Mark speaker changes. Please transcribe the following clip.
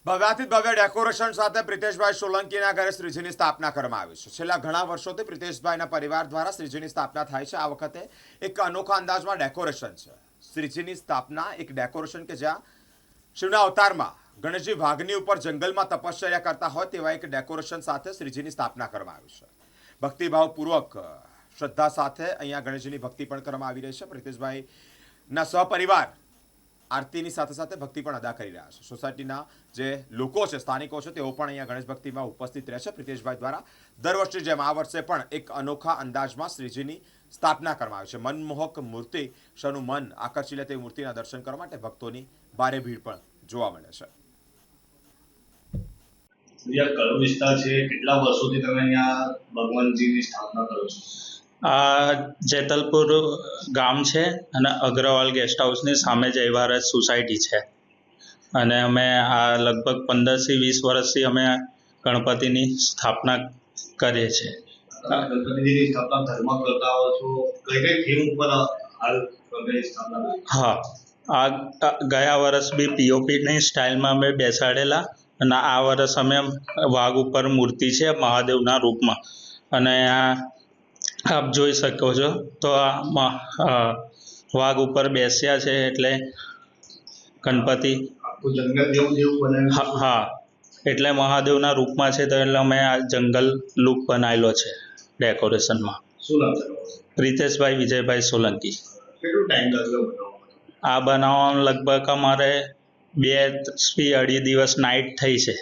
Speaker 1: ભવ્યાથી ભવ્ય ડેકોરેશન સાથે પ્રિતેશભાઈ સોલંકીના ઘરે શ્રીજીની સ્થાપના કરવામાં આવી છે. છેલ્લા ઘણા વર્ષોથી પ્રિતેશભાઈના પરિવાર દ્વારા શ્રીજીની સ્થાપના થાય છે. આ વખતે એક અનોખા અંદાજમાં ડેકોરેશન છે. શ્રીજીની સ્થાપના એક ડેકોરેશન કે જ્યાં શિવના અવતારમાં ગણેશજી વાઘની ઉપર જંગલમાં તપશ્ચર્યા કરતા હોય તેવા એક ડેકોરેશન સાથે શ્રીજીની સ્થાપના કરવામાં આવી છે. ભક્તિભાવપૂર્વક શ્રદ્ધા સાથે અહીંયા ગણેશજીની ભક્તિ પણ કરવામાં આવી રહી છે. પ્રિતેશભાઈના સહપરિવાર આરતીની સાથે સાથે ભક્તિ પણ અદા કરી રહ્યા છે. સોસાયટીના જે લોકો છે, સ્થાનિકો છે, તેઓ પણ અહીંયા ગણેશ ભક્તિમાં ઉપસ્થિત રહે છે. પ્રિતેશભાઈ દ્વારા દર વર્ષની જેમ આ વર્ષે પણ એક અનોખા અંદાજમાં શ્રીજીની સ્થાપના કરવામાં આવી છે. મનમોહક મૂર્તિ, સૌનું મન આકર્ષી લે તેવી મૂર્તિના દર્શન કરવા માટે ભક્તોની ભારે ભીડ પણ જોવા મળે છે.
Speaker 2: કયો વિસ્તાર છે? કેટલા વર્ષોથી તમે અહીંયા ભગવાનજીની સ્થાપના કરો છો?
Speaker 3: આ જેતલપુર ગામ છે અને અગ્રવાલ ગેસ્ટ હાઉસની સામે જય ભારત સોસાયટી છે. અને અમે આ લગભગ 15થી 20 વર્ષથી અમે ગણપતિની સ્થાપના કરીએ છીએ.
Speaker 2: ગણપતિજીની સ્થાપના ઘરમાં કરતા હો છો? કઈ કઈ થીમ ઉપર હાલ તમે સ્થાપના કરી?
Speaker 3: હા, આ ગયા વર્ષ બી પીઓપીની સ્ટાઇલમાં અમે બેસાડેલા અને આ વર્ષ અમે વાઘ ઉપર મૂર્તિ છે મહાદેવના રૂપમાં. અને આપ જોઈ શકો છો તો આ વાઘ ઉપર બેસ્યા છે એટલે ગણપતિ.
Speaker 2: આખું જંગલ જેવું બનાવ્યું?
Speaker 3: હા, એટલે મહાદેવના રૂપમાં છે તો એટલે અમે આ જંગલ લુક બનાવેલો છે ડેકોરેશનમાં.
Speaker 2: શું નામ છે?
Speaker 3: પ્રિતેશભાઈ વિજયભાઈ સોલંકી.
Speaker 2: કેટલું ટાઈમ લાગ્યો બનાવવામાં?
Speaker 3: આ બનાવવામાં લગભગ અમારે 2 થી 2.5 દિવસ નાઇટ થઈ છે.